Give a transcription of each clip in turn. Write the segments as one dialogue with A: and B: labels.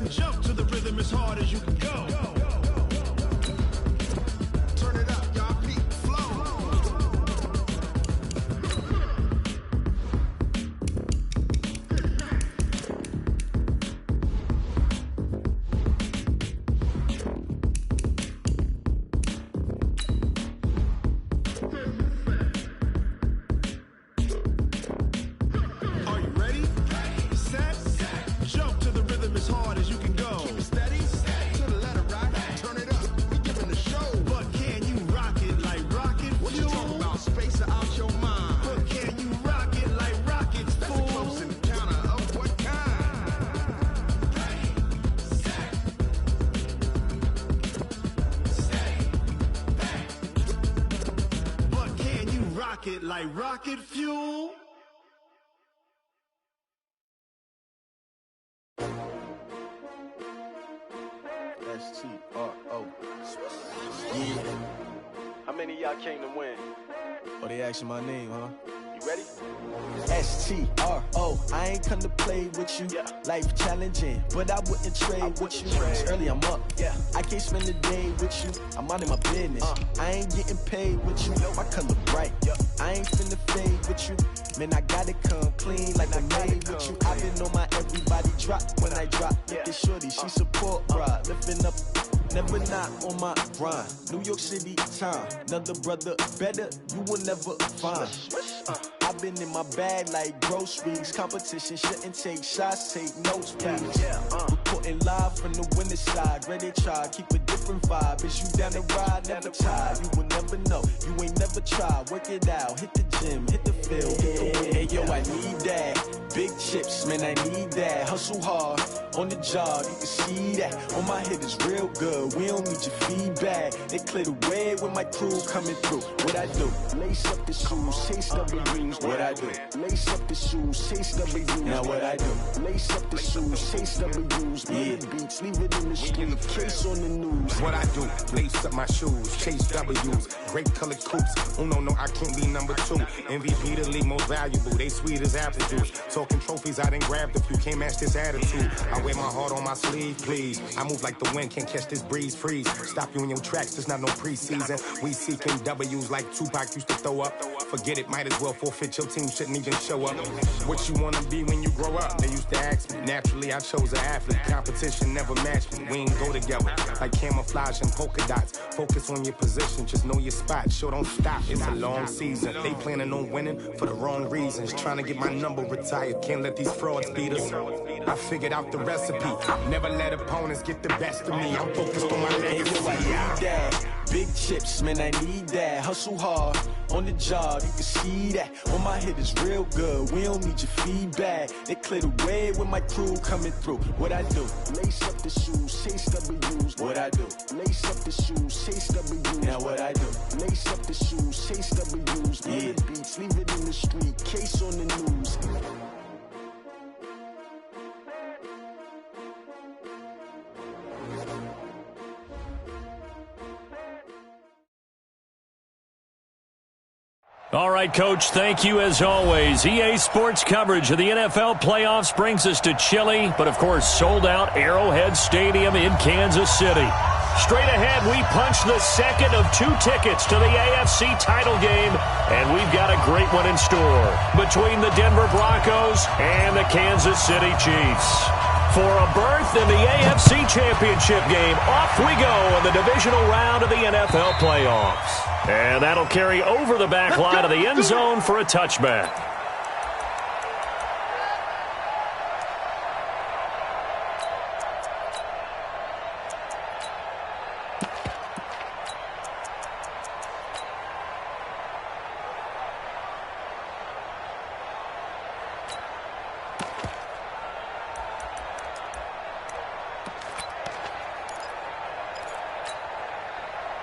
A: Jump to the rhythm as hard as you can go. Turn it up, y'all. Peak flow. Are you ready? Set. Jump to the rhythm as hard as you can go. Keep it steady. To the letter, right? Turn it up. We giving the show. But can you rock it like rocket fuel? What you talking about? Space or out your mind? But can you rock it like rockets, fool? That's a close encounter of what kind? Ready, set, stay back. But can you rock it like rocket fuel?
B: S-T-R-O. Yeah.
C: How many of y'all came to win?
B: Oh, they asking my name, huh?
C: You ready?
B: S-T-R-O. I ain't come to play with you.
C: Yeah.
B: Life challenging, but I wouldn't trade with you. It's early, I'm up.
C: Yeah.
B: I can't spend the day with you. I'm out of my business. I ain't getting paid with you. My color bright.
C: Yeah.
B: I ain't finna fade with you. Man, I gotta come clean like I made with you. I've been on my everybody drop when I drop.
C: Yeah.
B: Look at shorty, she support ride. Lifting up, never not on my grind. New York City time, another brother better you will never find. I've been in my bag like groceries. Competition shouldn't take shots, take notes, please. Reporting live from the winning side. Ready to try, keep a different vibe. Is you down the ride, never tired. You will never know, you ain't never tried. Work it out, hit the gym, hit the field, hit the win. Hey yo, I need that. Big chips, man, I need that. Hustle hard, on the job, you can see that. On my head is real good, we don't need your feedback. They clear the way with my crew coming through. What I do? Lace up the shoes, chase W's. What I do? Lace up the shoes, chase W's. Now what I do? Lace up the shoes, chase W's. Yeah. Beats, leave it in the street, case on the news.
D: What I do? Lace up my shoes, chase W's. Great colored coops. Oh no, I can't be number 2. MVP the league most valuable. They sweet as apple juice. Talking trophies, I done grabbed a few. Can't match this attitude. I wear my heart on my sleeve, please. I move like the wind, can't catch this breeze. Freeze. Stop you in your tracks, there's not no preseason. We seeking W's like Tupac used to throw up. Forget it, might as well forfeit. Your team shouldn't even show up. What you wanna be when you grow up? They used to ask me. Naturally, I chose an athlete. Competition never matched me. We ain't go together like camouflage and polka dots. Focus on your position, just know your spot. Sure, don't stop. It's a long season. They planning on winning for the wrong reasons. Trying to get my number retired. Can't let these frauds beat us. I figured out the recipe. Never let opponents get the best of me. I'm focused on my legacy.
B: I need that. Big chips, man, I need that. Hustle hard, on the job, you can see that. On my head is real good, we don't need your feedback. They clear the way with my crew coming through. What I do? Lace up the shoes, chase W's. What I do? Lace up the shoes, chase W's. Now what I do? Lace up the shoes, chase W's. Yeah. Beats, leave it in the street, case on the news.
E: All right, Coach, thank you as always. EA Sports coverage of the NFL playoffs brings us to chilly, but of course sold-out Arrowhead Stadium in Kansas City. Straight ahead, we punch the second of 2 tickets to the AFC title game, and we've got a great one in store between the Denver Broncos and the Kansas City Chiefs. For a berth in the AFC Championship game, off we go in the divisional round of the NFL playoffs. And that'll carry over the back line of the end zone for a touchback.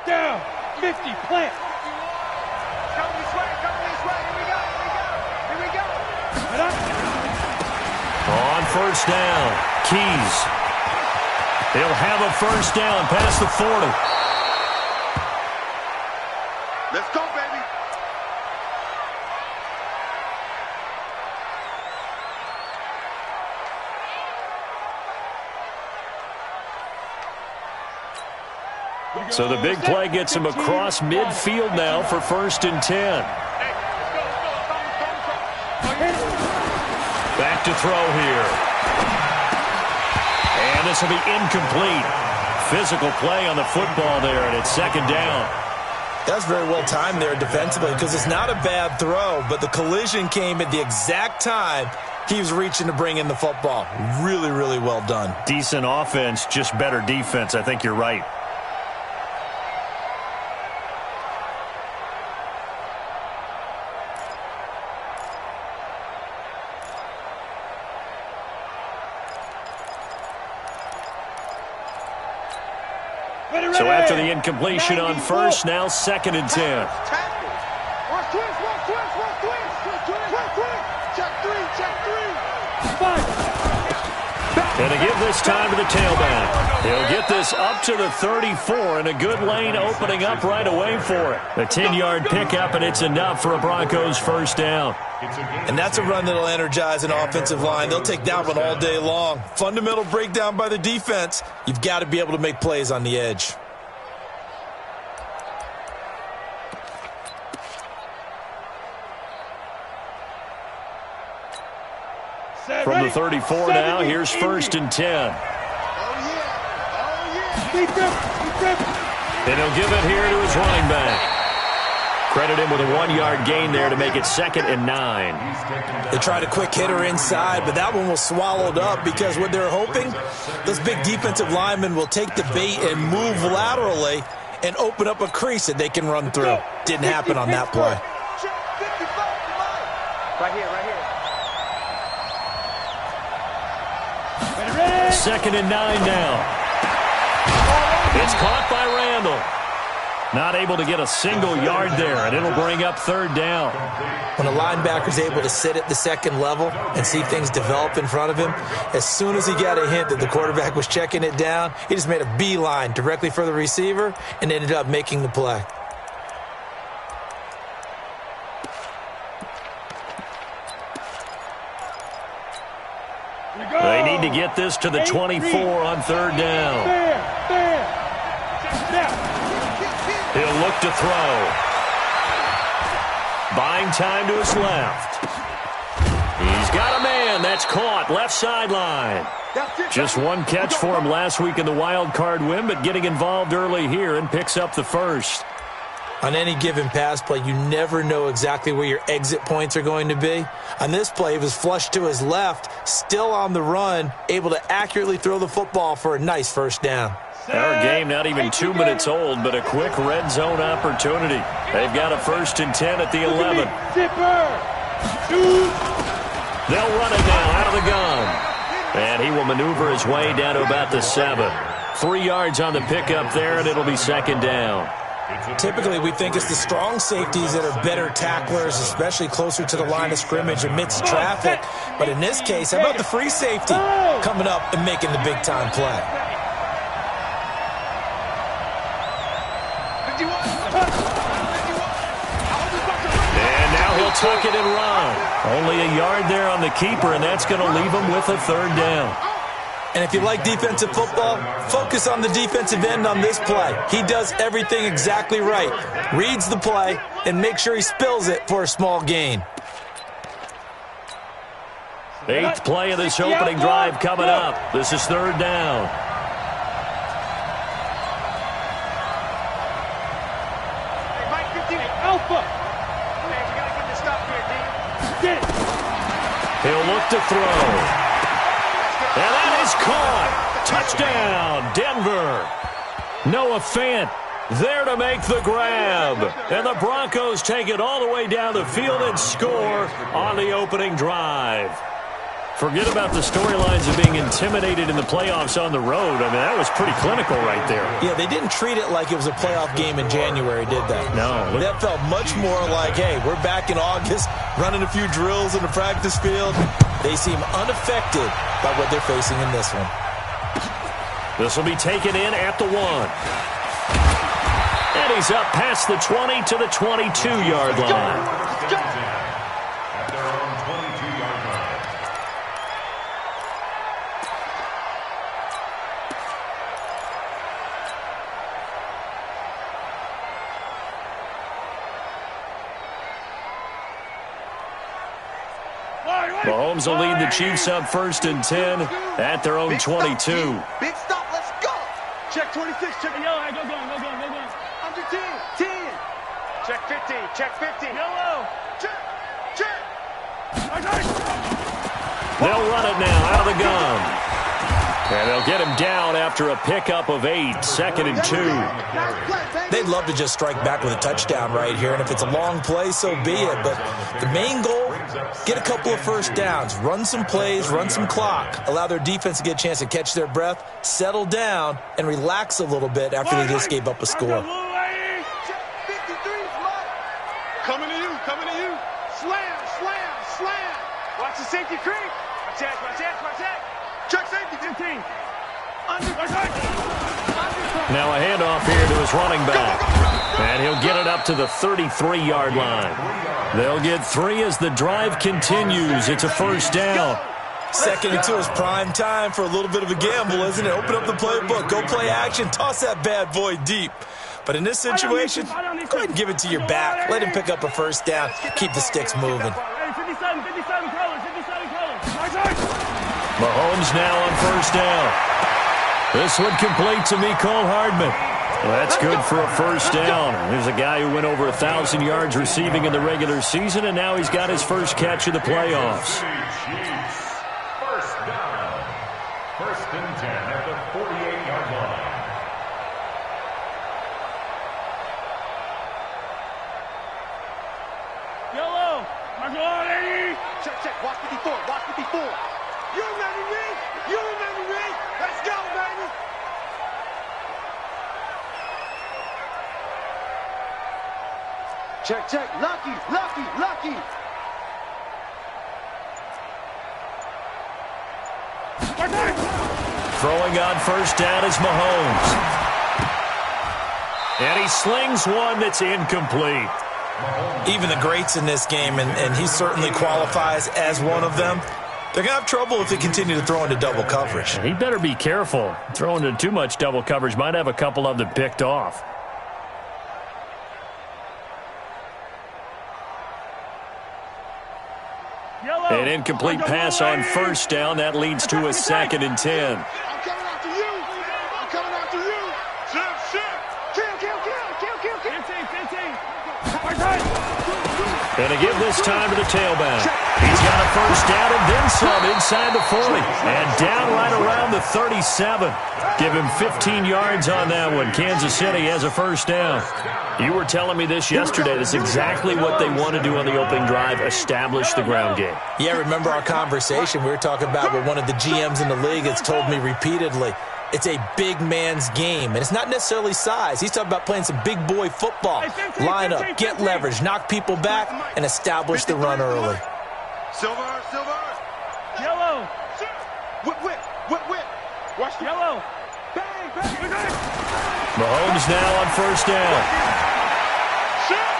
F: Down, 50, plant.
A: Come this way, here we go.
E: On first down, Keys. They'll have a first down past the 40.
A: Let's go, baby.
E: So the big play gets him across midfield now for 1st and 10. Back to throw here. And this will be incomplete. Physical play on the football there, and it's 2nd down.
G: That's very well timed there defensively because it's not a bad throw, but the collision came at the exact time he was reaching to bring in the football. Really, really well done.
E: Decent offense, just better defense. I think you're right. So after the incompletion on 1st, now 2nd and 10. And to give this time to the tailback. He'll get this up to the 34, and a good lane opening up right away for it. A 10-yard pickup, and it's enough for a Broncos 1st down.
G: And that's a run that'll energize an offensive line. They'll take that one all day long. Fundamental breakdown by the defense. You've got to be able to make plays on the edge.
E: From the 34 now, here's 1st and 10. And he'll give it here to his running back. Credit him with a 1-yard gain there to make it 2nd and 9.
G: They tried a quick hitter inside, but that one was swallowed up because what they're hoping, those big defensive linemen will take the bait and move laterally and open up a crease that they can run through. Didn't happen on that play.
C: Right here, right here.
E: 2nd and 9 now. It's caught by Randall. Not able to get a single yard there, and it'll bring up 3rd down.
G: When a linebacker's able to sit at the 2nd level and see things develop in front of him, as soon as he got a hint that the quarterback was checking it down, he just made a beeline directly for the receiver and ended up making the play.
E: They need to get this to the 24 on 3rd down. He'll look to throw. Buying time to his left. He's got a man. That's caught. Left sideline. Just one catch for him last week in the wild card win, but getting involved early here and picks up the 1st.
G: On any given pass play, you never know exactly where your exit points are going to be. On this play, he was flushed to his left, still on the run, able to accurately throw the football for a nice 1st down.
E: Our game not even 2 minutes old, but a quick red zone opportunity. They've got a 1st and 10 at the 11. They'll run it now out of the gun. And he will maneuver his way down to about the 7. 3 yards on the pickup there, and it'll be 2nd down.
G: Typically, we think it's the strong safeties that are better tacklers, especially closer to the line of scrimmage amidst traffic. But in this case, how about the free safety coming up and making the big-time play?
E: And now he'll tuck it and run. Only a yard there on the keeper, and that's going to leave him with a 3rd down.
G: And if you like defensive football, focus on the defensive end on this play. He does everything exactly right. Reads the play and makes sure he spills it for a small gain.
E: 8th play of this opening drive coming up. This is 3rd down. He'll look to throw. And that is caught. Touchdown, Denver. Noah Fant there to make the grab. And the Broncos take it all the way down the field and score on the opening drive. Forget about the storylines of being intimidated in the playoffs on the road. I mean, that was pretty clinical right there.
G: Yeah, they didn't treat it like it was a playoff game in January, did they?
E: No.
G: That felt much more like, hey, we're back in August, running a few drills in the practice field. They seem unaffected by what they're facing in this one.
E: This will be taken in at the 1. And he's up past the 20 to the 22-yard line. Mahomes will lead the Chiefs up 1st and 10 at their own 22.
F: Big stop, let's go. Check 26, check yellow. Go. Under 10, 10. Check 15, check 15. Yellow. Check.
E: They'll run it now out of the gun. And they'll get him down after a pickup of 8, 2nd and 2.
G: They'd love to just strike back with a touchdown right here, and if it's a long play, so be it. But the main goal, get a couple of first downs, run some plays, run some clock, allow their defense to get a chance to catch their breath, settle down, and relax a little bit after they just gave up a score.
F: Coming to you. Slam. Watch the safety creep. Watch that. Check safety, 15.
E: Now a handoff here to his running back. And he'll get it up to the 33-yard line. They'll get 3 as the drive continues. It's a 1st down.
G: 2nd and 2 is prime time for a little bit of a gamble, isn't it? Open up the playbook, go play action, toss that bad boy deep. But in this situation, go ahead and give it to your back. Let him pick up a 1st down. Keep the sticks moving.
F: 57 colors.
E: Mahomes now on 1st down. This one complete to Mecole Hardman. Well, that's good for a 1st down. There's a guy who went over 1,000 yards receiving in the regular season, and now he's got his first catch of the playoffs.
H: 1st down. 1st and 10 at the 48-yard line.
F: Yellow. Check. Watch 54. You remember me? Let's go, baby. Check. Lucky.
E: Throwing on 1st down is Mahomes. And he slings one that's incomplete.
G: Even the greats in this game, and he certainly qualifies as one of them, they're going to have trouble if they continue to throw into double coverage.
E: He better be careful. Throwing into too much double coverage might have a couple of them picked off. An incomplete pass on 1st down. That leads to a 2nd and 10.
F: I'm coming after you. Kill. 15.
E: Going to give this time to the tailback. He's got a 1st down and then some inside the 40. And down right around the 37. Give him 15 yards on that one. Kansas City has a 1st down. You were telling me this yesterday. That's exactly what they want to do on the opening drive, establish the ground game.
G: Yeah, remember our conversation. We were talking about what one of the GMs in the league has told me repeatedly. It's a big man's game, and it's not necessarily size. He's talking about playing some big boy football. Line up, get leverage, knock people back, and establish the run early.
F: Silver. Yellow. Whip. Watch yellow. Bang.
E: Mahomes now on 1st down.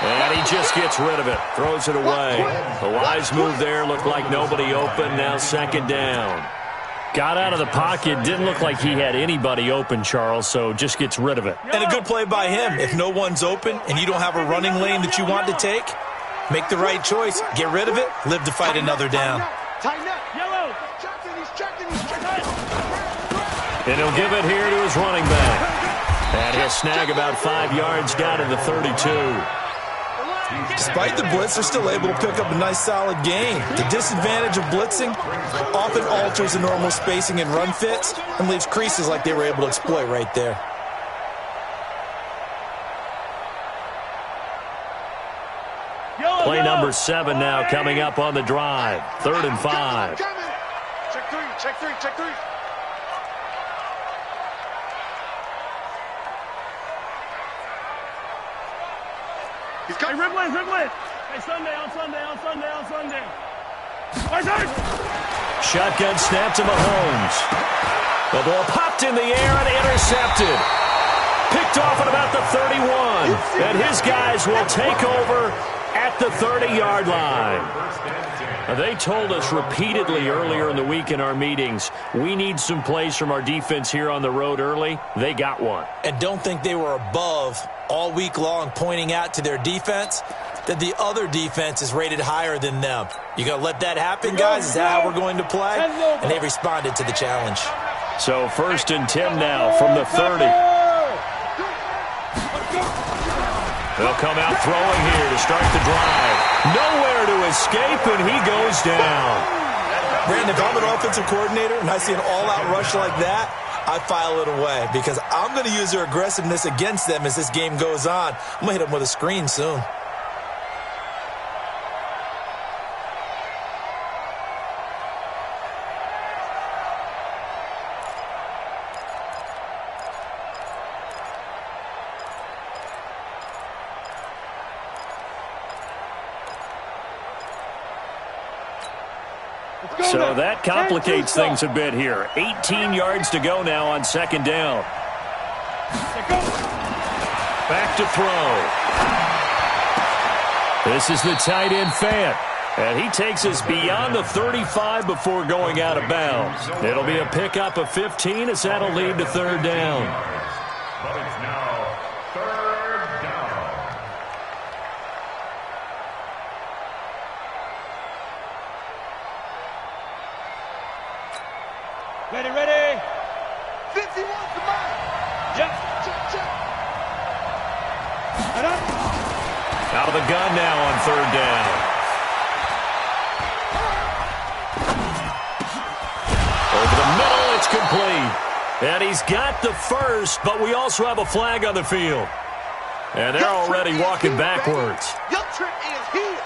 E: And he just gets rid of it. Throws it away. A wise move there. Looked like nobody open. Now 2nd down. Got out of the pocket. Didn't look like he had anybody open, Charles, so just gets rid of it.
G: And a good play by him. If no one's open and you don't have a running lane that you want to take, make the right choice. Get rid of it. Live to fight another down.
F: Tighten up. Yellow. Checking.
E: And he'll give it here to his running back. And he'll snag about 5 yards down to the 32.
G: Despite the blitz, they're still able to pick up a nice, solid gain. The disadvantage of blitzing often alters the normal spacing and run fits and leaves creases like they were able to exploit right there.
E: Play number 7 now coming up on the drive. 3rd and 5.
F: Check three. He's got Ridley. Hey, Sunday.
E: Shotgun snap to Mahomes. The ball popped in the air and intercepted. Picked off at about the 31. And his guys will take over at the 30-yard line. They told us repeatedly earlier in the week in our meetings, we need some plays from our defense here on the road early. They got one.
G: And don't think they were above all week long pointing out to their defense. that the other defense is rated higher than them. You going to let that happen, guys? Is that how we're going to play? And they responded to the challenge.
E: So 1st and 10 now from the 30. They'll come out throwing here to start the drive. Nowhere to escape, and he goes down.
G: Brandon, if I'm an offensive coordinator and I see an all-out rush like that, I file it away because I'm going to use their aggressiveness against them as this game goes on. I'm going to hit them with a screen soon.
E: So that complicates things a bit here. 18 yards to go now on 2nd down. Back to throw. This is the tight end Fant. And he takes us beyond the 35 before going out of bounds. It'll be a pickup of 15 as that'll lead to 3rd down.
H: But it's now 3rd down.
F: Ready, ready. 51, come on. Jump, jump, jump. And up.
E: Out of the gun now on 3rd down. Over the middle, it's complete. And he's got the first, but we also have a flag on the field. And they're already walking backwards.
F: Your trick is here.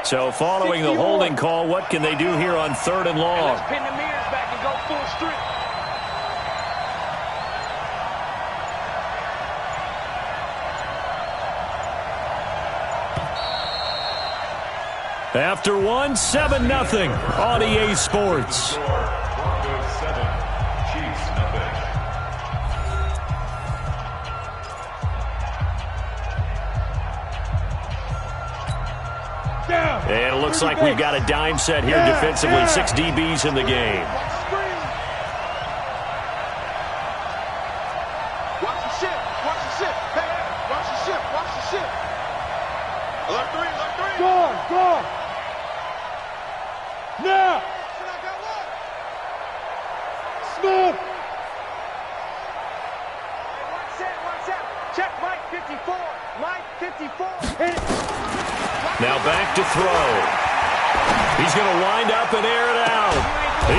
E: So following the holding call, what can they do here on 3rd and long?
F: Let's pin the mirrors back and go full strength.
E: After 1, 7-0 on EA Sports.
H: Broncos 7, Chiefs nothing.
E: And it looks like we've got a dime set here defensively. 6 DBs in the game.
F: Watch the ship. Watch the ship. Hey, watch the ship. Watch the ship. Alert 3, alert 3. Go on, go on. Now. Smooth. Watch out. Check Mike 54. Mike 54. Hit it.
E: Now back to throw. He's going to wind up and air it out.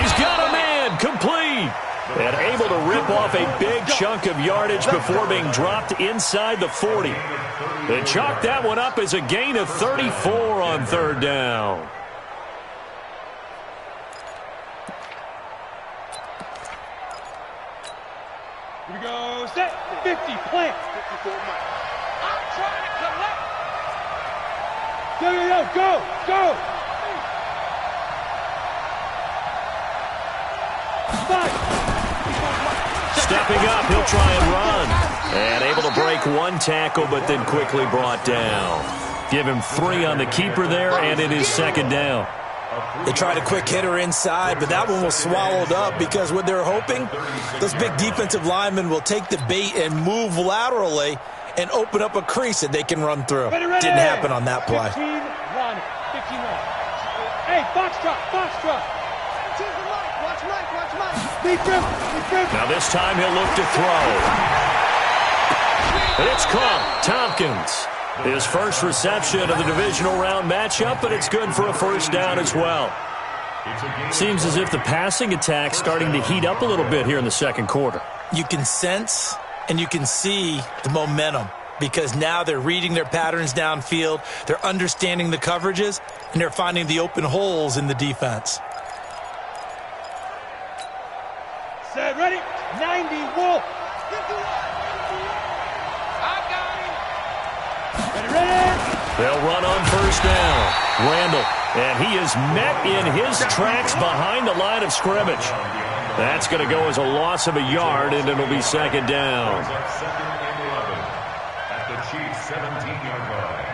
E: He's got a man, complete. And able to rip off a big chunk of yardage before being dropped inside the 40. They chalk that one up as a gain of 34 on 3rd down.
F: Here we go. Set. 50. Plant. 54 Mike. I'm trying to collect. Go.
E: Stepping up, he'll try and run. And able to break 1 tackle, but then quickly brought down. Give him 3 on the keeper there, and it is 2nd down.
G: They tried a quick hitter inside, but that one was swallowed up because what they're hoping, those big defensive linemen will take the bait and move laterally and open up a crease that they can run through. Didn't happen on that play.
F: 15 run. Hey, box drop. Watch Mike. Deep grip.
E: Now this time he'll look to throw. And it's caught. Tompkins. His first reception of the divisional round matchup, but it's good for a 1st down as well. Seems as if the passing attack's starting to heat up a little bit here in the 2nd quarter.
G: You can sense and you can see the momentum because now they're reading their patterns downfield, they're understanding the coverages, and they're finding the open holes in the defense.
F: Set, ready? 90, Wolf. I got him. Ready.
E: They'll run on 1st down. Randall And he is met in his tracks behind the line of scrimmage. That's going to go as a loss of a yard, and it'll be second down.
H: Second and 11 at the Chiefs' 17-yard line.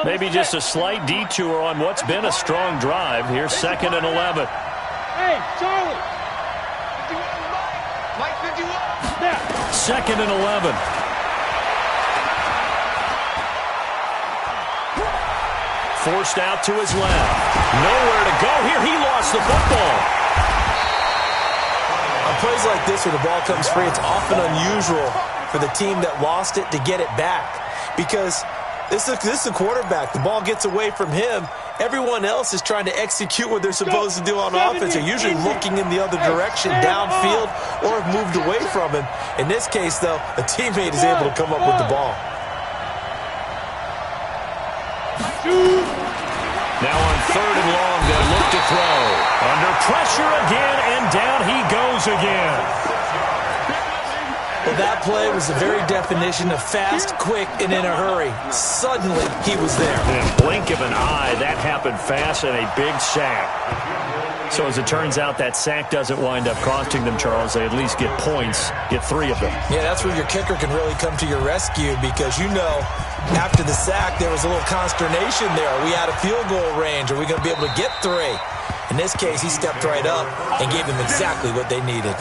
E: Maybe just a slight detour on what's been a strong drive. Here's second and 11.
F: Hey, Charlie. 51, Mike. 51. There.
E: Second and 11. Forced out to his left. Nowhere to go here. He lost the football.
G: On plays like this where the ball comes free, it's often unusual for the team that lost it to get it back. Because this is a quarterback. The ball gets away from him. Everyone else is trying to execute what they're supposed to do on offense. They're usually looking in the other direction, downfield, or have moved away from him. In this case, though, a teammate is able to come up with the ball.
E: Now on third and long, they'll look to throw. Under pressure again, and down he goes again.
G: Well, that play was the very definition of fast, quick, and in a hurry. Suddenly, he was there.
E: In a blink of an eye, that happened fast and a big sack. So as it turns out, that sack doesn't wind up costing them, Charles. They at least get points, get 3 of them.
G: Yeah, that's where your kicker can really come to your rescue because, you know, after the sack, there was a little consternation there. Are we out of field goal range? Are we going to be able to get 3? In this case, he stepped right up and gave them exactly what they needed.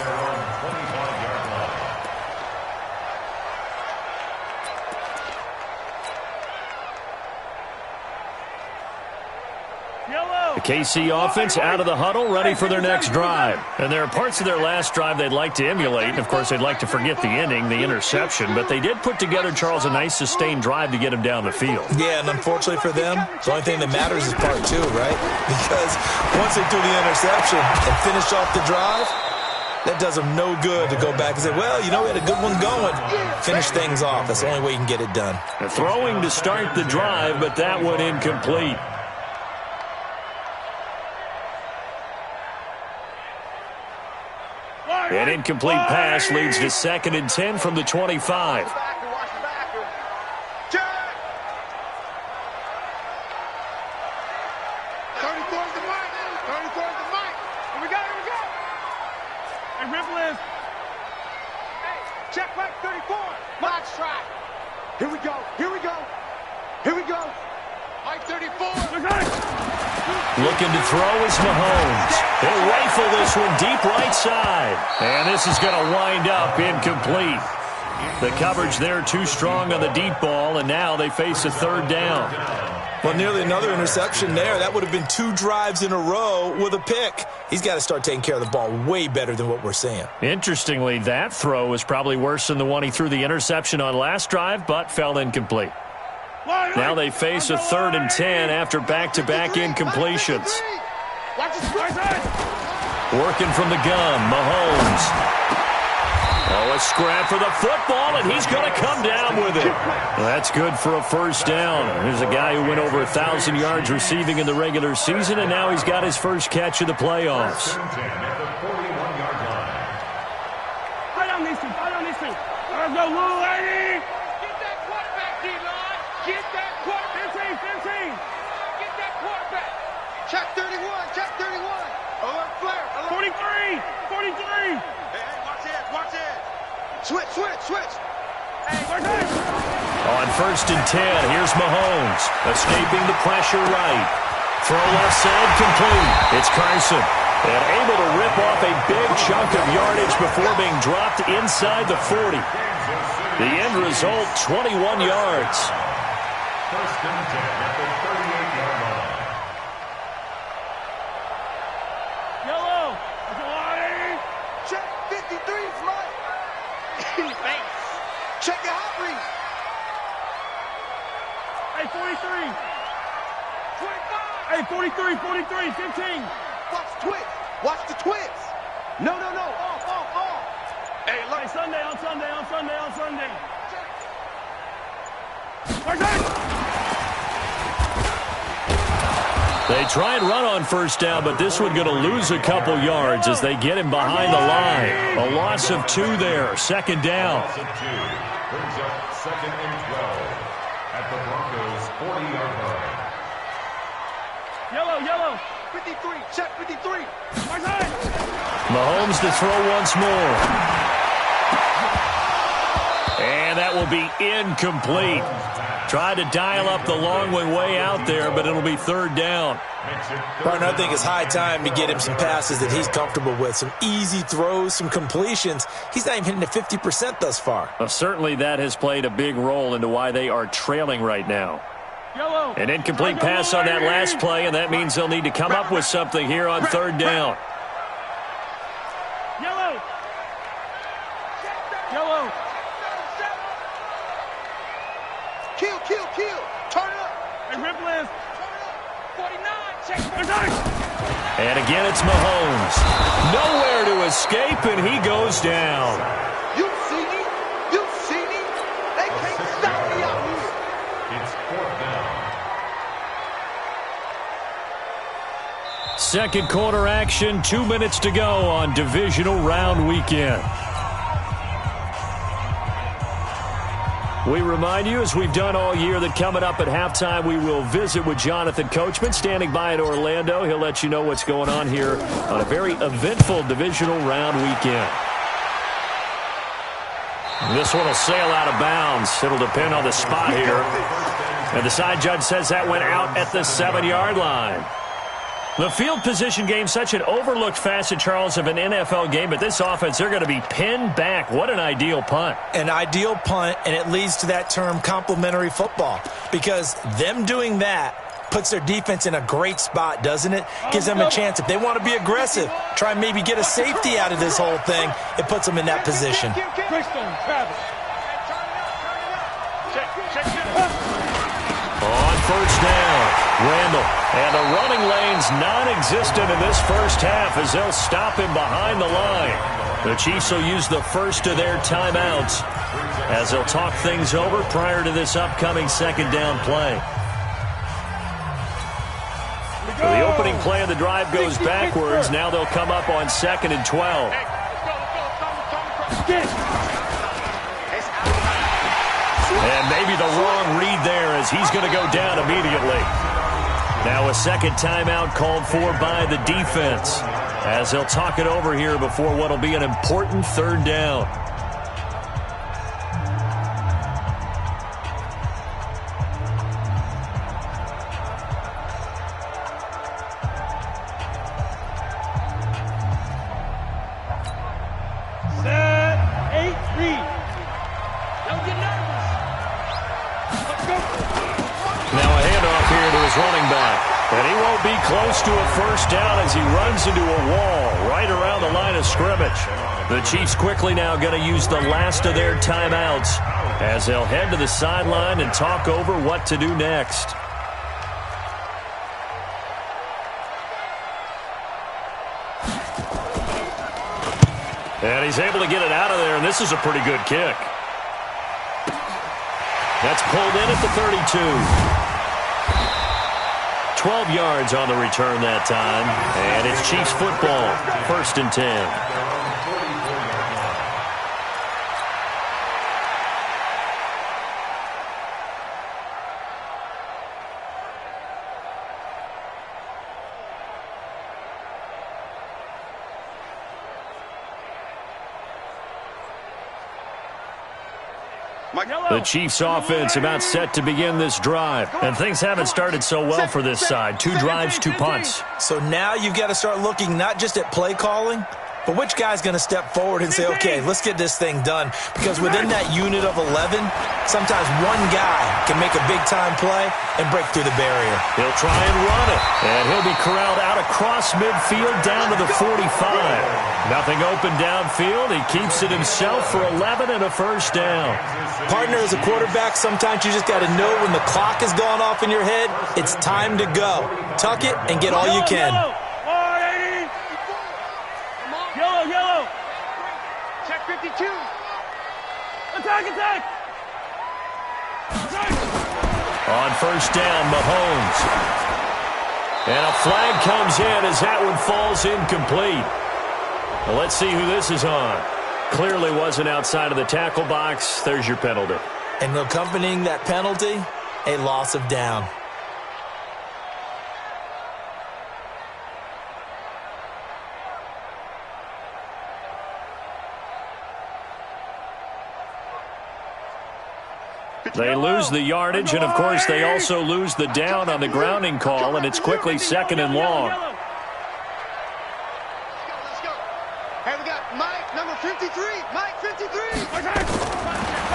E: The KC offense out of the huddle, ready for their next drive. And there are parts of their last drive they'd like to emulate. And, of course, they'd like to forget the inning, the interception. But they did put together, Charles, a nice sustained drive to get him down the field.
G: Yeah, and unfortunately for them, the only thing that matters is part 2, right? Because once they do the interception and finish off the drive, that does them no good to go back and say, well, you know, we had a good one going. Finish things off. That's the only way you can get it done.
E: They're throwing to start the drive, but that one incomplete. An incomplete pass leads to second and 10 from the 25.
F: Check back 34. Box try. Here we go. Here we go. Here we go. Mike 34.
E: Looking to throw is Mahomes. He'll rifle this one deep right side. And this is going to wind up incomplete. The coverage there too strong on the deep ball, and now they face a third down.
G: Well, nearly another interception there. That would have been 2 drives in a row with a pick. He's got to start taking care of the ball way better than what we're seeing.
E: Interestingly, that throw was probably worse than the one he threw the interception on last drive, but fell incomplete. Now they face a third and 10 after back-to-back incompletions. Working from the gun, Mahomes. Oh, a scrap for the football, and he's going to come down with it. That's good for a first down. There's a guy who went over 1,000 yards receiving in the regular season, and now he's got his first catch of the playoffs.
F: Right on these two. Right on these two. Let's go, little lady. Get that quarterback, D-line. Get that quarterback. 15. Get that quarterback. Check 31. Check 31. Alert flare. 43. 43. Hey, watch it. Switch. Hey,
E: on first and 10, here's Mahomes. Escaping the pressure right. Throw left side complete. It's Carson. And able to rip off a big chunk of yardage before being dropped inside the 40. The end result, 21 yards.
H: First and 10 at the 38-yard line.
F: Yellow. Check 53, Mike. Thanks. Check your hot read. Hey, 43. 25. Hey, 43, 15. Watch the twist. Watch the twist. No. Off. Hey, look. Hey, Sunday. First down.
E: try and run on first down, but this one going to lose a couple yards as they get him behind the line. A loss of 2 there. Second down.
H: Loss of 2 brings up 2nd and 12 at the Broncos' 40-yard line.
F: Yellow. 53. Check 53.
E: Mahomes to throw once more. And that will be incomplete. Tried to dial up the long way out there, but it'll be 3rd down.
G: Partner, I think it's high time to get him some passes that he's comfortable with. Some easy throws, some completions. He's not even hitting at 50% thus far.
E: Well, certainly that has played a big role into why they are trailing right now. An incomplete pass on that last play, and that means they'll need to come up with something here on 3rd down.
F: Yellow. Kill. Turn it up. Hey, Ripple is 49. Check 49.
E: And again, it's Mahomes. Nowhere to escape, and he goes down.
F: You see me? They can't stop me out here.
H: It's 4th down.
E: Second quarter action, 2 minutes to go on divisional round weekend. We remind you, as we've done all year, that coming up at halftime, we will visit with Jonathan Coachman, standing by in Orlando. He'll let you know what's going on here on a very eventful divisional round weekend. This one will sail out of bounds. It'll depend on the spot here. And the side judge says that went out at the 7-yard line. The field position game, such an overlooked facet, Charles, of an NFL game, but this offense, they're going to be pinned back. What an ideal punt.
G: An ideal punt, and it leads to that term complementary football, because them doing that puts their defense in a great spot, doesn't it? Gives them a chance. If they want to be aggressive, try and maybe get a safety out of this whole thing, it puts them in that position.
E: On first down, Randall. And the running lane's non-existent in this first half as they'll stop him behind the line. The Chiefs will use the first of their timeouts as they'll talk things over prior to this upcoming 2nd down play. So the opening play of the drive goes backwards. Now they'll come up on 2nd and 12. And maybe the wrong read there as he's going to go down immediately. Now a second timeout called for by the defense as they'll talk it over here before what will be an important 3rd down.
F: Set, 8, read. Don't get nervous. Let's go.
E: Now a handoff here to his running back. And he won't be close to a first down as he runs into a wall right around the line of scrimmage. The Chiefs quickly now going to use the last of their timeouts as they'll head to the sideline and talk over what to do next. And he's able to get it out of there, and this is a pretty good kick. That's pulled in at the 32. 12 yards on the return that time. And it's Chiefs football, 1st and 10. The Chiefs offense about set to begin this drive. And things haven't started so well for this side. 2 drives, 2 punts.
G: So now you've got to start looking not just at play calling, but which guy's going to step forward and say, okay, let's get this thing done. Because within that unit of 11, sometimes one guy can make a big-time play and break through the barrier.
E: He'll try and run it. And he'll be corralled out across midfield down to the 45. Nothing open downfield. He keeps it himself for 11 and a first down.
G: Partner, as a quarterback, sometimes you just got to know when the clock has gone off in your head, it's time to go. Tuck it and get all you can.
F: Yellow. Check 52. Attack.
E: On first down, Mahomes. And a flag comes in as that one falls incomplete. Well, let's see who this is on. Clearly wasn't outside of the tackle box. There's your penalty.
G: And accompanying that penalty, a loss of down.
E: They lose the yardage, and, of course, they also lose the down on the grounding call, and it's quickly 2nd and long.
F: Let's go. Hey, we got Mike, number 53. Mike, 53.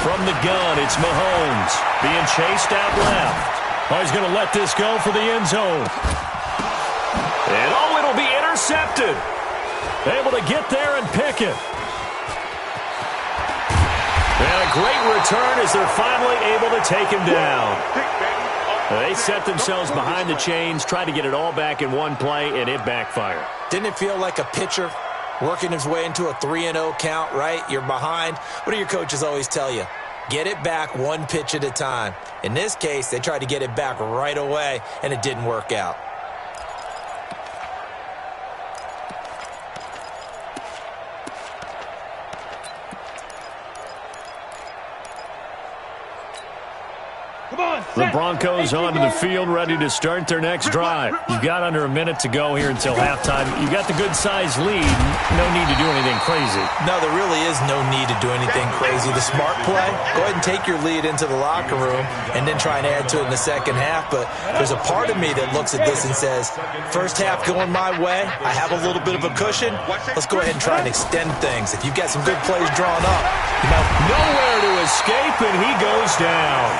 E: From the gun, it's Mahomes being chased out left. Oh, he's going to let this go for the end zone. And, oh, it'll be intercepted. Able to get there and pick it. And a great return as they're finally able to take him down. They set themselves behind the chains, tried to get it all back in one play, and it backfired.
G: Didn't it feel like a pitcher working his way into a 3-0 count, right? You're behind. What do your coaches always tell you? Get it back one pitch at a time. In this case, they tried to get it back right away, and it didn't work out.
E: The Broncos onto the field, ready to start their next drive. You've got under a minute to go here until halftime. You've got the good-sized lead. No need to do anything crazy.
G: No, there really is no need to do anything crazy. The smart play, go ahead and take your lead into the locker room and then try and add to it in the second half. But there's a part of me that looks at this and says, first half going my way, I have a little bit of a cushion. Let's go ahead and try and extend things. If you've got some good plays drawn up, you know,
E: nowhere to escape, and he goes down.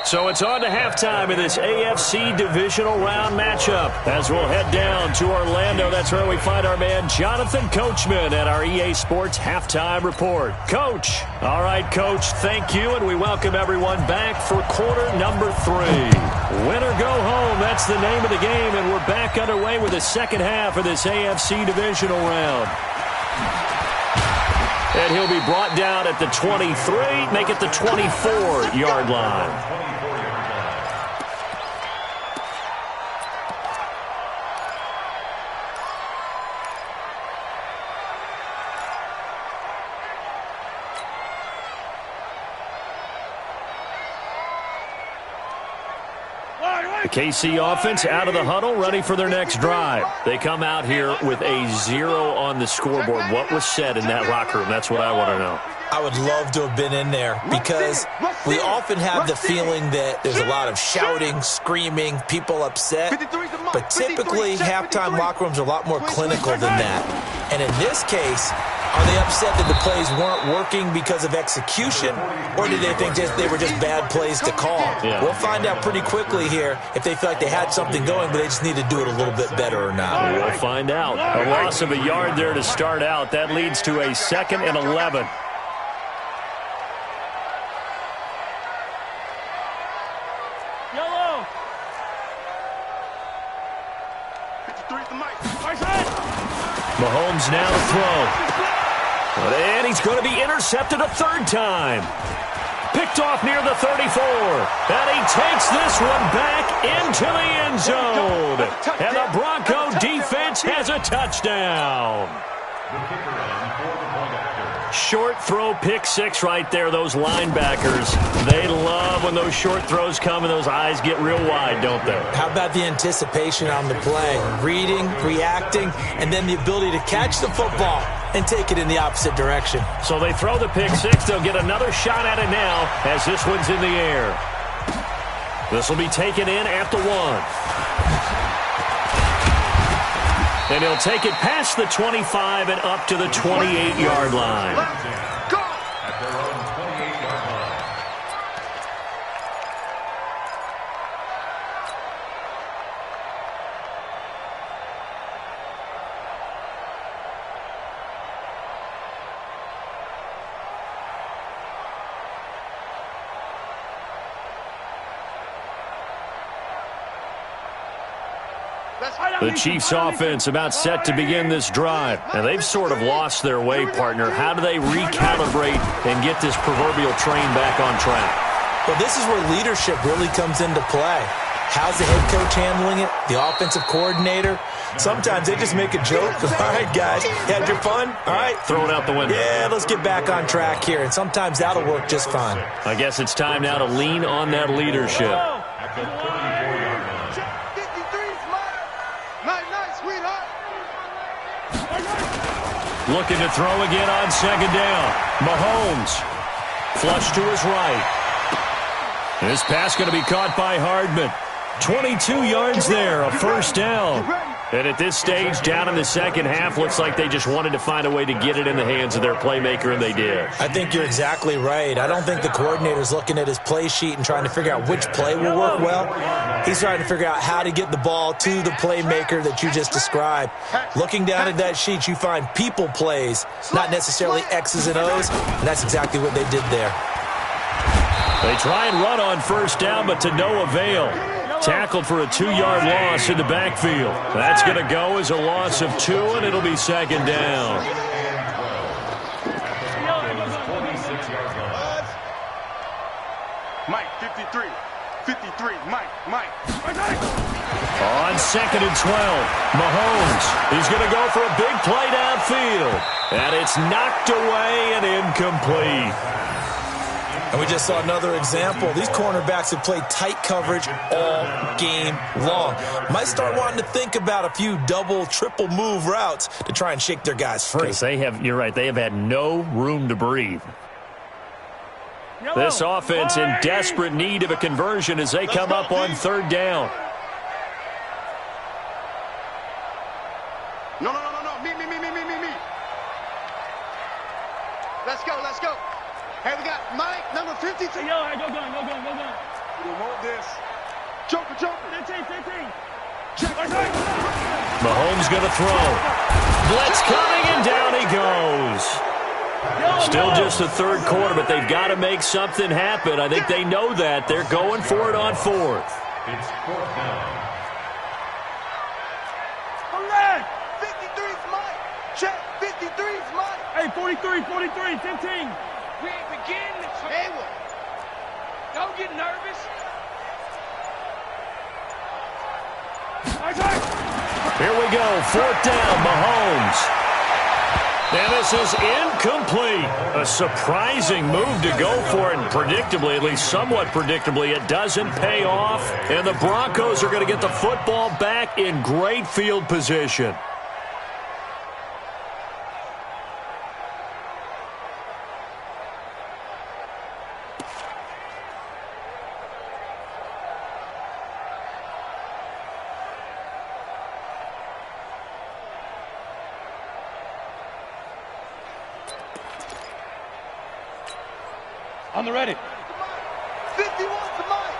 E: So it's on to halftime in this AFC divisional round matchup. As we'll head down to Orlando, that's where we find our man Jonathan Coachman at our EA Sports Halftime Report. Coach. All right, Coach, thank you, and we welcome everyone back for quarter number 3. Win or go home, that's the name of the game, and we're back underway with the second half of this AFC divisional round. And he'll be brought down at the 23, make it the 24-yard line. The KC offense out of the huddle, ready for their next drive. They come out here with a 0 on the scoreboard. What was said in that locker room? That's what I want to know.
G: I would love to have been in there because we often have the feeling that there's a lot of shouting, screaming, people upset. But typically, halftime locker rooms are a lot more clinical than that. And in this case, are they upset that the plays weren't working because of execution, or did they think they were just bad plays to call?
E: Yeah.
G: We'll find out pretty quickly here if they feel like they had something going, but they just need to do it a little bit better or not.
E: We'll find out. A loss of a yard there to start out. That leads to a 2nd and 11.
F: Yellow.
E: Mahomes now to throw. And he's going to be intercepted a 3rd time. Picked off near the 34. And he takes this one back into the end zone. And the Bronco defense has a touchdown. Short throw, pick 6 right there. Those linebackers, they love when those short throws come and those eyes get real wide, don't they?
G: How about the anticipation on the play? Reading, reacting, and then the ability to catch the football and take it in the opposite direction.
E: So they throw the pick 6. They'll get another shot at it now as this one's in the air. This will be taken in at the 1. And he'll take it past the 25 and up to the 28-yard line.
F: Go!
H: At their own 28-yard line.
E: The Chiefs offense about set to begin this drive. And they've sort of lost their way, partner. How do they recalibrate and get this proverbial train back on track?
G: Well, this is where leadership really comes into play. How's the head coach handling it? The offensive coordinator? Sometimes they just make a joke. All right, guys, had your fun? All right.
E: Throw it out the window.
G: Yeah, let's get back on track here. And sometimes that'll work just fine.
E: I guess it's time now to lean on that leadership.
H: At the 34-yard line.
F: 53, smart. Nice, sweetheart.
E: Looking to throw again on second down. Mahomes. Flush to his right. This pass going to be caught by Hardman. 22 yards there, a first down. And at this stage, down in the second half, looks like they just wanted to find a way to get it in the hands of their playmaker, and they did.
G: I think you're exactly right. I don't think the coordinator's looking at his play sheet and trying to figure out which play will work well. He's trying to figure out how to get the ball to the playmaker that you just described. Looking down at that sheet, you find people plays, not necessarily X's and O's, and that's exactly what they did there.
E: They try and run on first down, but to no avail. Tackled for a 2-yard loss in the backfield. That's going to go as a loss of 2, and it'll be second down.
F: Mike, 53, Mike.
E: On second and 12, Mahomes. He's going to go for a big play downfield. And it's knocked away and incomplete.
G: And we just saw another example. These cornerbacks have played tight coverage all game long. Might start wanting to think about a few double, triple move routes to try and shake their guys free.
E: Because you're right, they have had no room to breathe. This offense in desperate need of a conversion as they come up on third down.
F: No. Me. Let's go. Hey, we got Mike, number 52. Hey, go gun. We want this. Joker. 15.
E: Mahomes going to throw. Blitz coming, and down he goes. Still just the third quarter, but they've got to make something happen. I think they know that. They're going for it on fourth.
H: It's fourth down.
F: 53's Mike. Check. 53's Mike. Hey, 43, 15. We ain't beginning to Haywood. Don't get nervous.
E: Here we go. Fourth down, Mahomes. And this is incomplete. A surprising move to go for it, and predictably, at least somewhat predictably, it doesn't pay off. And the Broncos are going to get the football back in great field position.
F: On the ready. 51 to Mike.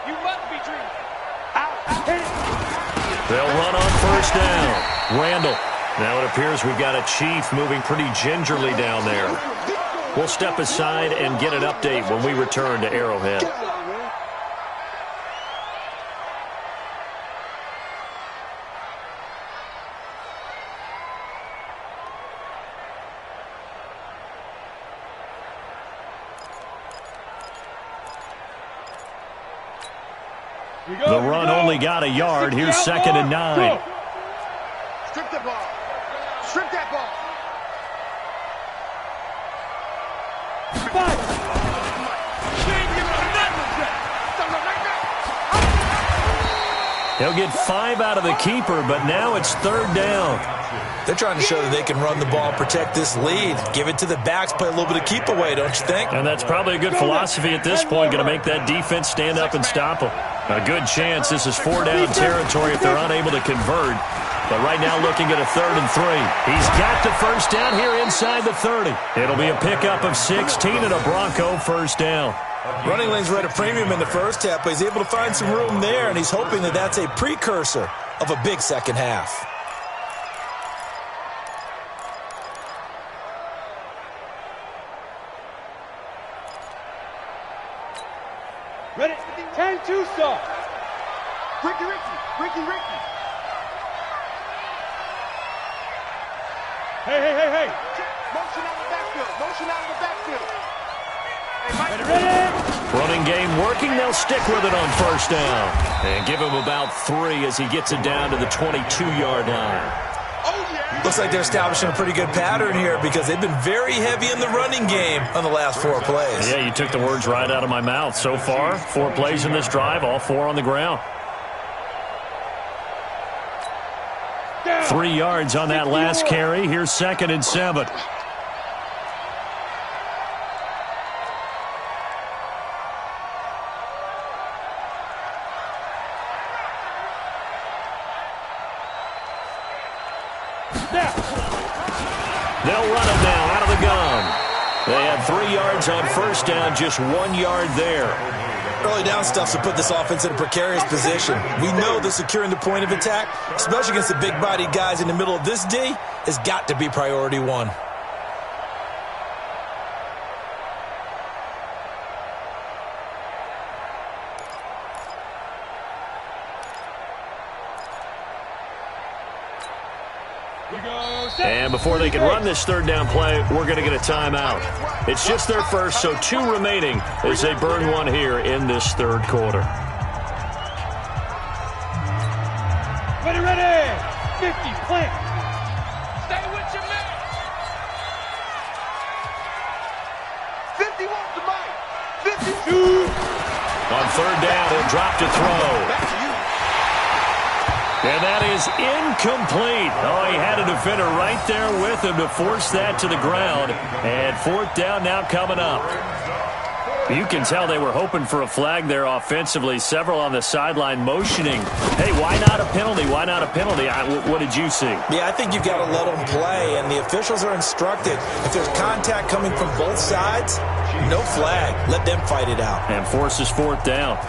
F: You must be dreaming. Hit it.
E: They'll run on first down. Randall. Now it appears we've got a Chief moving pretty gingerly down there. We'll step aside and get an update when we return to Arrowhead. The run only got a yard. Here's second and 9.
F: Strip the ball. Strip that ball.
E: He'll get 5 out of the keeper, but now it's third down.
G: They're trying to show that they can run the ball, protect this lead. Give it to the backs, play a little bit of keep away, don't you think?
E: And that's probably a good philosophy at this point, going to make that defense stand up and stop them. A good chance this is 4-down territory if they're unable to convert. But right now looking at a 3rd and 3. He's got the first down here inside the 30. It'll be a pickup of 16 and a Bronco first down.
G: Running lanes were at a premium in the first half, but he's able to find some room there, and he's hoping that that's a precursor of a big second half.
F: Ready? 10-2 start. Ricky. Hey.
C: Motion out of the backfield. Motion out of the backfield.
F: Ready?
E: Running game working. They'll stick with it on first down. And give him about 3 as he gets it down to the 22-yard line.
G: Looks like they're establishing a pretty good pattern here because they've been very heavy in the running game on the last 4 plays.
E: Yeah, you took the words right out of my mouth. So far, 4 plays in this drive, all 4 on the ground. 3 yards on that last carry. Here's 2nd and 7. They'll run it now out of the gun. They had 3 yards on first down, just 1 yard there.
G: Early down stuff to put this offense in a precarious position. We know that securing the point of attack, especially against the big-bodied guys in the middle of this D, has got to be priority 1.
E: And before they can run this 3rd down play, we're going to get a timeout. It's just their first, so 2 remaining as they burn 1 here in this 3rd quarter.
F: Ready. 50, plant. Stay with your man.
C: 51 to Mike. 52.
E: On 3rd down, he'll drop to throw.
C: Back to you.
E: And that is incomplete. Oh, he had a defender right there with him to force that to the ground. And 4th down now coming up. You can tell they were hoping for a flag there offensively. Several on the sideline motioning. Hey, why not a penalty? Why not a penalty? What did you see?
G: Yeah, I think you've got to let them play, and the officials are instructed. If there's contact coming from both sides, no flag. Let them fight it out.
E: And forces 4th down.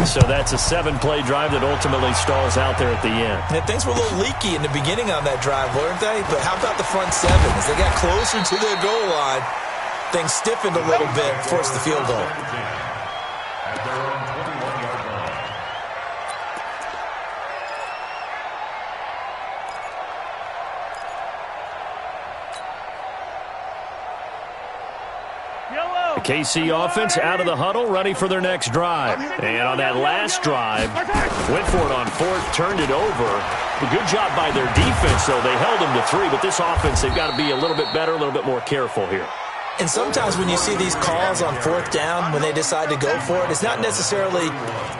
E: So that's a 7-play drive that ultimately stalls out there at the end.
G: And things were a little leaky in the beginning on that drive, weren't they? But how about the front 7? As they got closer to their goal line, things stiffened a little bit, forced the field goal.
H: At their own 21-yard line.
E: The KC offense out of the huddle, ready for their next drive. And on that last drive, went for it on 4th, turned it over. A good job by their defense, though. They held them to 3, but this offense, they've got to be a little bit better, a little bit more careful here.
G: And sometimes when you see these calls on 4th down, when they decide to go for it, it's not necessarily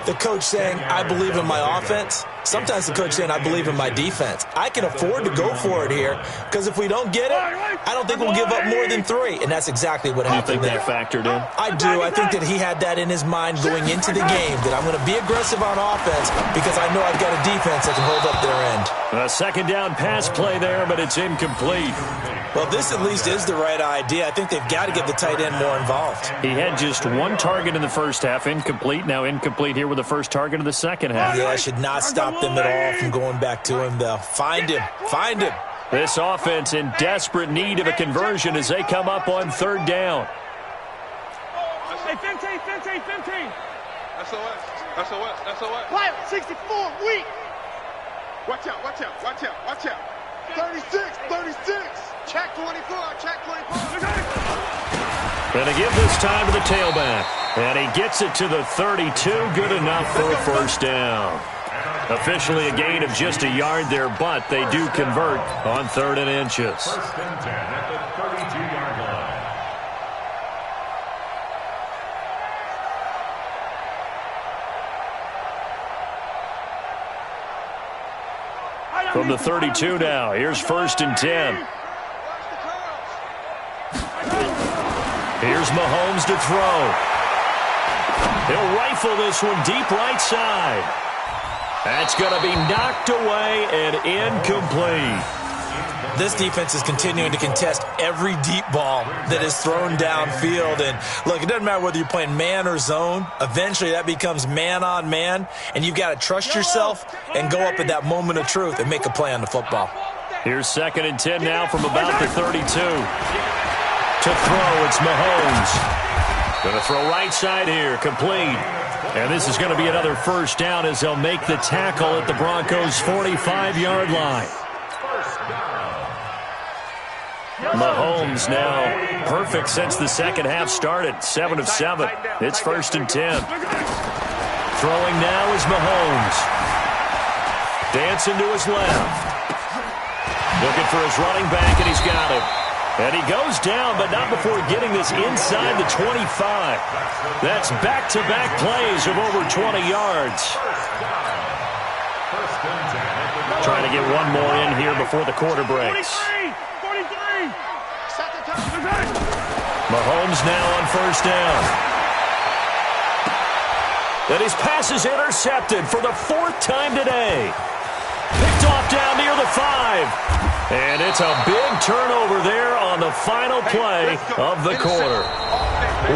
G: the coach saying, I believe in my offense. Sometimes the coach saying, I believe in my defense. I can afford to go for it here because if we don't get it, I don't think we'll give up more than 3. And that's exactly what happened there.
E: Do you think that factored in?
G: I do. I think that he had that in his mind going into the game, that I'm going to be aggressive on offense because I know I've got a defense that can hold up their end.
E: A 2nd down pass play there, but it's incomplete.
G: Well, this at least is the right idea. I think they've got to get the tight end more involved.
E: He had just 1 target in the first half, incomplete. Now incomplete here with the first target of the second half.
G: Yeah, I should not stop them at all from going back to him, though. Find him. Find him.
E: This offense in desperate need of a conversion as they come up on 3rd down.
F: Hey, 15.
C: SOS.
F: Fire, 64, weak.
C: Watch out. 36. Check 24.
E: And they give this time to the tailback. And he gets it to the 32. Good enough for a first down. Officially a gain of just a yard there, but they do convert on 3rd and inches.
H: 1st and 10 at the 32-yard line.
E: From the 32 now, here's 1st and 10. Here's Mahomes to throw. He'll rifle this one deep right side. That's going to be knocked away and incomplete.
G: This defense is continuing to contest every deep ball that is thrown downfield. And look, it doesn't matter whether you're playing man or zone. Eventually that becomes man on man. And you've got to trust yourself and go up at that moment of truth and make a play on the football.
E: Here's 2nd and 10 now from about the 32. To throw, it's Mahomes. Going to throw right side here, complete. And this is going to be another first down as they'll make the tackle at the Broncos' 45-yard line. Mahomes now perfect since the second half started. 7 of 7. It's 1st and 10. Throwing now is Mahomes. Dancing to his left. Looking for his running back, and he's got him. And he goes down, but not before getting this inside the 25. That's back-to-back plays of over 20 yards. Trying to get one more in here before the quarter breaks.
F: 43.
E: Mahomes now on 1st down. And his pass is intercepted for the 4th time today. Picked off down near the 5. And it's a big turnover there on the final play of the quarter.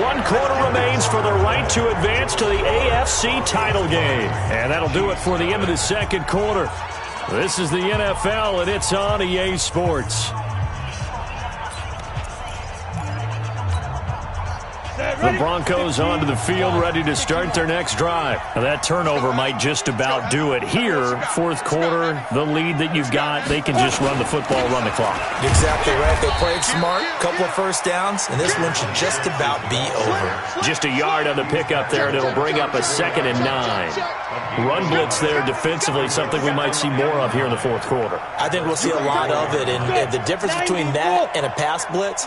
E: 1 quarter remains for the right to advance to the AFC title game. And that'll do it for the end of the second quarter. This is the NFL, and it's on EA Sports. The Broncos onto the field, ready to start their next drive. Now that turnover might just about do it here. 4th quarter, the lead that you've got, they can just run the football, run the clock.
G: Exactly right. They played smart, couple of 1st downs, and this one should just about be over.
E: Just a yard on the pickup there, and it'll bring up a 2nd and 9. Run blitz there defensively, something we might see more of here in the 4th quarter.
G: I think we'll see a lot of it, and the difference between that and a pass blitz,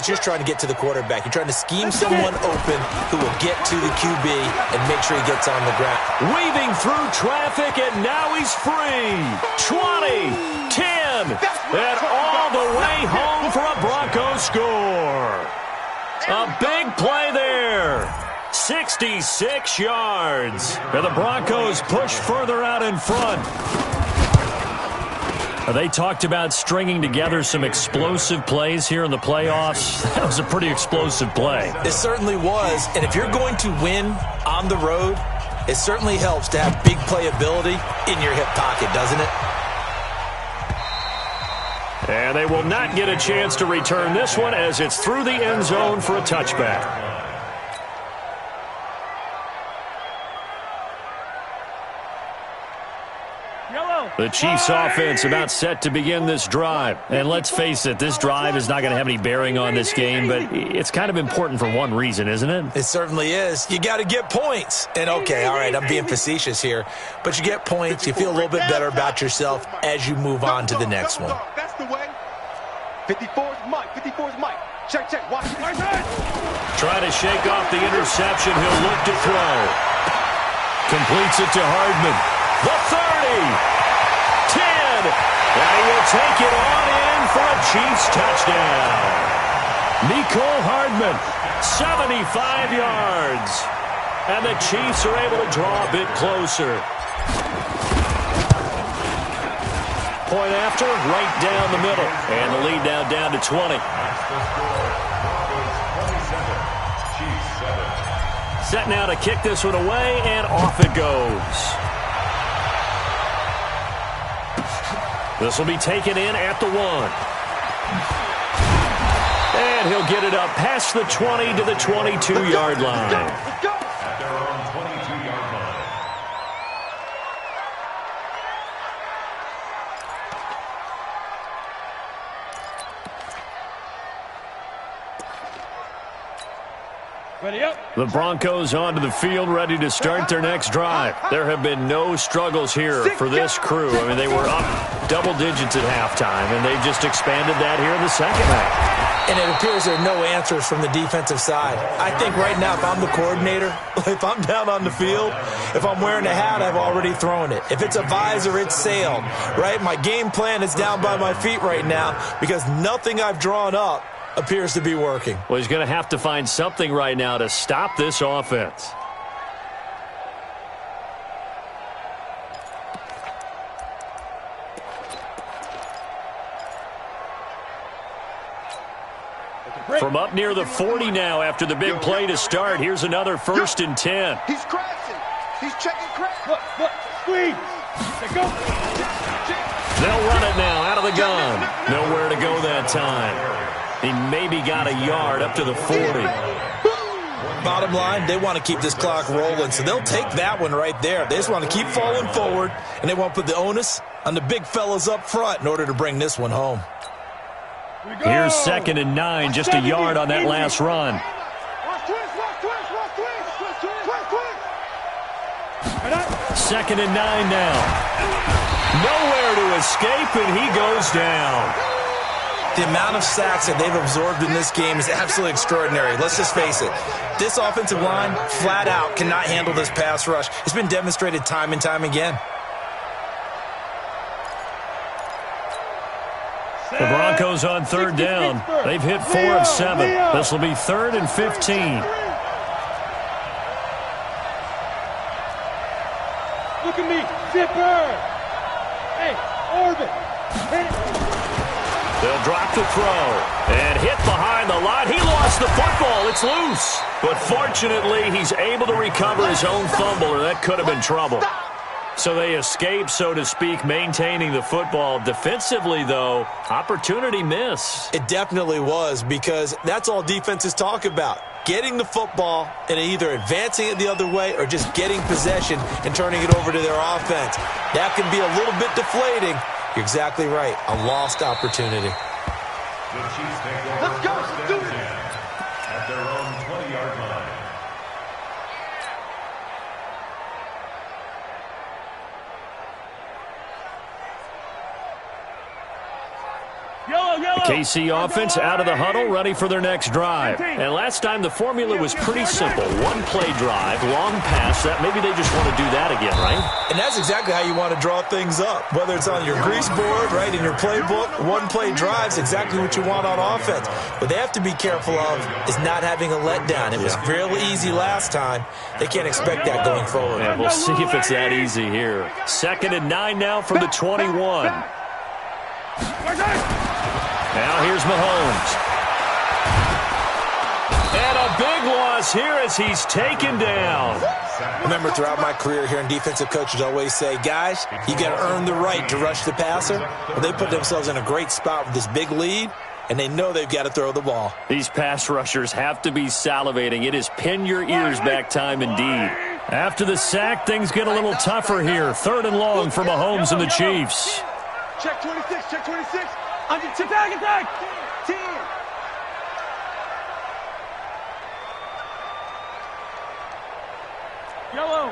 G: you're trying to get to the quarterback. You're trying to scheme someone open who will get to the QB and make sure he gets on the ground.
E: Weaving through traffic, and now he's free. 20, 10, and all the way home for a Broncos score. A big play there. 66 yards. And the Broncos push further out in front. They talked about stringing together some explosive plays here in the playoffs. That was a pretty explosive play.
G: It certainly was. And if you're going to win on the road, it certainly helps to have big playability in your hip pocket, doesn't it?
E: And they will not get a chance to return this one as it's through the end zone for a touchback. The Chiefs offense about set to begin this drive. And let's face it, this drive is not going to have any bearing on this game, but it's kind of important for one reason, isn't it?
G: It certainly is. You got to get points. And okay, all right, I'm being facetious here, but you get points, you feel a little bit better about yourself as you move on to the next one.
C: That's the way. 54's Mike. 54's Mike. Check. Watch it.
E: Trying to shake off the interception. He'll look to throw. Completes it to Hardman. The 30. 10, and he will take it on in for a Chiefs touchdown. Mecole Hardman, 75 yards. And the Chiefs are able to draw a bit closer. Point after, right down the middle. And the lead now down to 20. Set now to kick this one away, and off it goes. This will be taken in at the 1. And he'll get it up past the 20 to the 22-yard line.
C: Let's go.
H: At their own 22-yard line.
F: Ready up.
E: The Broncos onto the field, ready to start their next drive. There have been no struggles here for this crew. I mean, they were up double digits at halftime, and they've just expanded that here in the second half.
G: And it appears there are no answers from the defensive side. I think right now, if I'm the coordinator, if I'm down on the field, if I'm wearing a hat, I've already thrown it. If it's a visor, it's sailed, right? My game plan is down by my feet right now because nothing I've drawn up appears to be working.
E: Well, he's going to have to find something right now to stop this offense. From up near the 40 now after the big play to start, here's another 1st and 10.
C: He's crashing. He's checking crash.
F: Look, squeeze. Let's go.
E: They'll run it now out of the gun. Nowhere to go that time. He maybe got a yard up to the 40.
G: Bottom line, they want to keep this clock rolling, so they'll take that one right there. They just want to keep falling forward, and they want to put the onus on the big fellas up front in order to bring this one home.
E: Here's 2nd and 9, just a yard on that last run. Second and 9 now. Nowhere to escape, and he goes down.
G: The amount of sacks that they've absorbed in this game is absolutely extraordinary. Let's just face it. This offensive line, flat out, cannot handle this pass rush. It's been demonstrated time and time again.
E: The Broncos on 3rd down. They've hit 4 of 7. This will be 3rd and 15.
F: Look at me, Zipper. Hey, Orbit.
E: They'll drop the throw and hit behind the line. He lost the football. It's loose. But fortunately, he's able to recover his own fumble, or that could have been trouble. So they escape, so to speak, maintaining the football. Defensively, though, opportunity missed.
G: It definitely was, because that's all defenses talk about. Getting the football and either advancing it the other way or just getting possession and turning it over to their offense. That can be a little bit deflating. You're exactly right. A lost opportunity.
H: The Chiefs take over. Let's go. Do it. At their own 20-yard line.
E: The KC offense out of the huddle, ready for their next drive. And last time the formula was pretty simple. One play drive, long pass. That maybe they just want to do that again, right?
G: And that's exactly how you want to draw things up. Whether it's on your grease board, right, in your playbook, one play drive's exactly what you want on offense. What they have to be careful of is not having a letdown. It was real easy last time. They can't expect that going forward.
E: Yeah, we'll see if it's that easy here. 2nd and 9 now from the 21. Now here's Mahomes. And a big loss here as he's taken down.
G: Remember, throughout my career here in defensive coaches always say, guys, you got to earn the right to rush the passer. Well, they put themselves in a great spot with this big lead, and they know they've got to throw the ball.
E: These pass rushers have to be salivating. It is pin your ears back time indeed. After the sack, things get a little tougher here. 3rd and long for Mahomes and the Chiefs.
F: Check 26, check 26. Attack. 10. Yellow.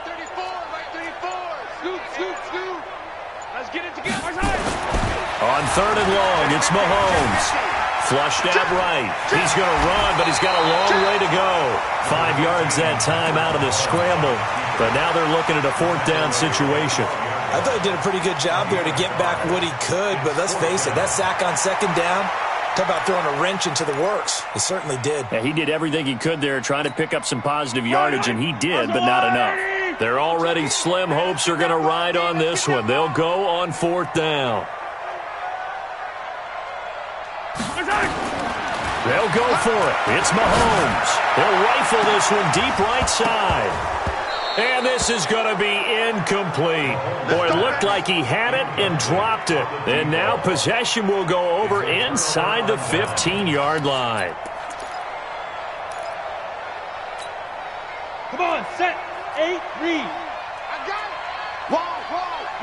F: 34, right 34. Scoop. Let's get it together.
E: On 3rd and long, it's Mahomes. Flushed out right. He's going to run, but he's got a long way to go. 5 yards that time out of the scramble. But now they're looking at a 4th down situation.
G: I thought he did a pretty good job there to get back what he could, but let's face it, that sack on 2nd down, talk about throwing a wrench into the works. He certainly did.
E: Yeah, he did everything he could there trying to pick up some positive yardage, and he did, but not enough. They're already slim hopes are going to ride on this one. They'll go on 4th down. They'll go for it. It's Mahomes. He'll rifle this one deep right side. And this is going to be incomplete. Boy, it looked like he had it and dropped it. And now possession will go over inside the 15-yard line.
F: Come on, set, 8, read. I got it.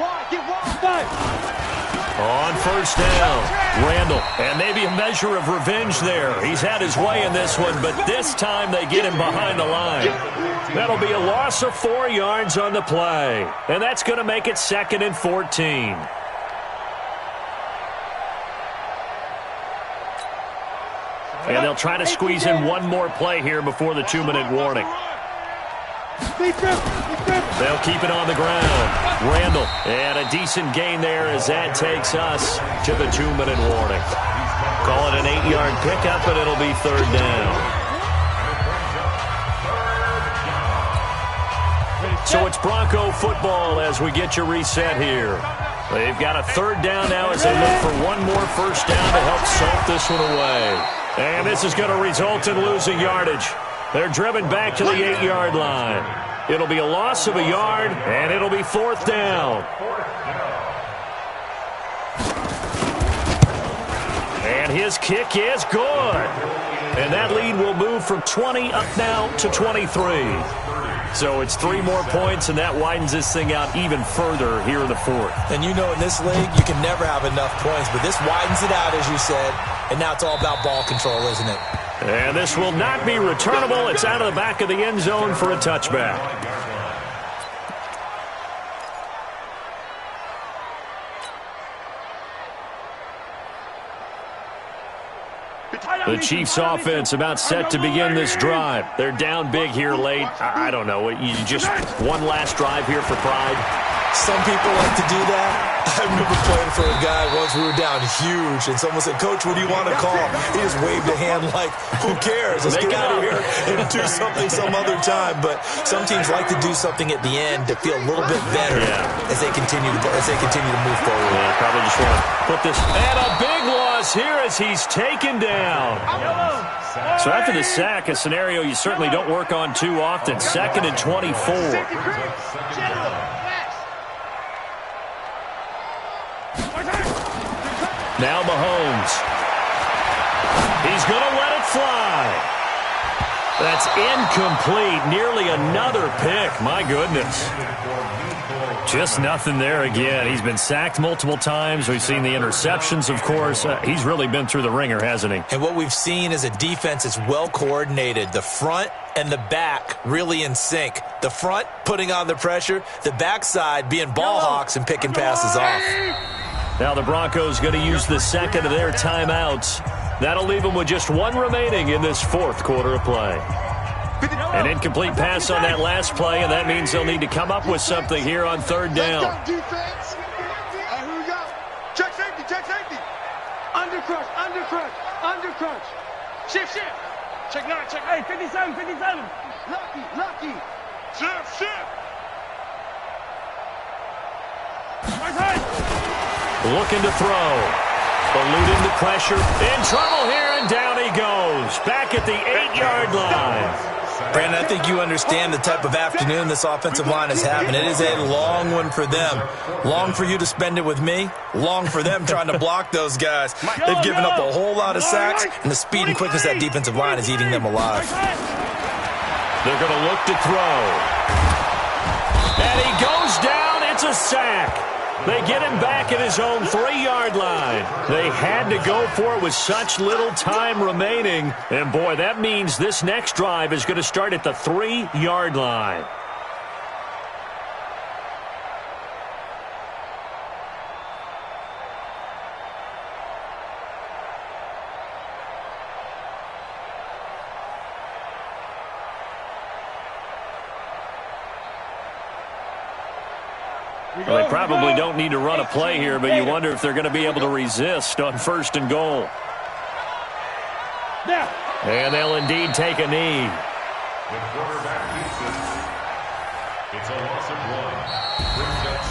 F: Wall, get wall. 5.
E: On 1st down, Randall, and maybe a measure of revenge there. He's had his way in this one, but this time they get him behind the line. That'll be a loss of 4 yards on the play, and that's going to make it 2nd and 14. And they'll try to squeeze in one more play here before the 2-minute warning. They'll keep it on the ground. Randall, and a decent gain there as that takes us to the 2-minute warning. Call it an 8-yard pickup, and it'll be 3rd down. So it's Bronco football as we get you reset here. They've got a 3rd down now as they look for one more 1st down to help salt this one away. And this is going to result in losing yardage. They're driven back to the 8-yard line. It'll be a loss of a yard, and it'll be 4th down. And his kick is good. And that lead will move from 20 up now to 23. So it's 3 more points, and that widens this thing out even further here in the fourth.
G: And you know in this league, you can never have enough points, but this widens it out, as you said, and now it's all about ball control, isn't it?
E: And this will not be returnable. It's out of the back of the end zone for a touchback. The Chiefs offense about set to begin this drive. They're down big here late. I don't know. You just one last drive here for pride.
G: Some people like to do that. I remember playing for a guy once. We were down huge, and someone said, "Coach, what do you want to call?" He just waved a hand like, "Who cares? Let's get out of here and do something some other time." But some teams like to do something at the end to feel a little bit better as they continue to move forward.
E: Yeah, probably just want to put this. And a big loss here as he's taken down. So after the sack, a scenario you certainly don't work on too often. 2nd and 24. Now Mahomes. He's going to let it fly. That's incomplete. Nearly another pick. My goodness. Just nothing there again. He's been sacked multiple times. We've seen the interceptions, of course. He's really been through the ringer, hasn't he?
G: And what we've seen is a defense that's well coordinated. The front and the back really in sync. The front putting on the pressure. The backside being ball hawks and picking passes off.
E: Now the Broncos going to use the second of their timeouts. That'll leave them with just 1 remaining in this 4th quarter of play. An incomplete pass on that last play, and that means they'll need to come up with something here on 3rd down.
F: Here we go. Check safety, check safety. Under crunch, under crunch, under crunch. Shift, shift. Check 9, check 8, 57, 57. Lucky. Shift, shift. Right side.
E: Looking to throw. Eluding the pressure. In trouble here, and down he goes. Back at the 8-yard line.
G: Brandon, I think you understand the type of afternoon this offensive line is having. It is a long one for them. Long for you to spend it with me. Long for them trying to block those guys. They've given up a whole lot of sacks, and the speed and quickness of that defensive line is eating them alive.
E: They're going to look to throw. And he goes down. It's a sack. They get him back at his own 3-yard line. They had to go for it with such little time remaining. And, boy, that means this next drive is going to start at the 3-yard line. Well, they probably don't need to run a play here, but you wonder if they're going to be able to resist on 1st and goal. And they'll indeed take a knee.
H: The quarterback keeps it. It's a loss of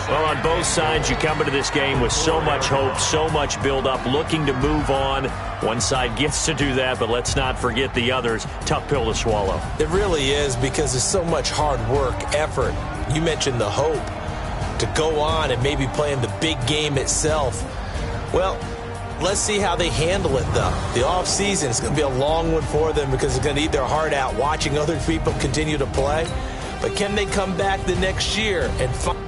H: 1.
E: Well, on both sides, you come into this game with so much hope, so much build-up, looking to move on. One side gets to do that, but let's not forget the others. Tough pill to swallow.
G: It really is, because there's so much hard work, effort. You mentioned the hope to go on and maybe play in the big game itself. Well, let's see how they handle it, though. The offseason is going to be a long one for them because it's going to eat their heart out watching other people continue to play. But can they come back the next year and find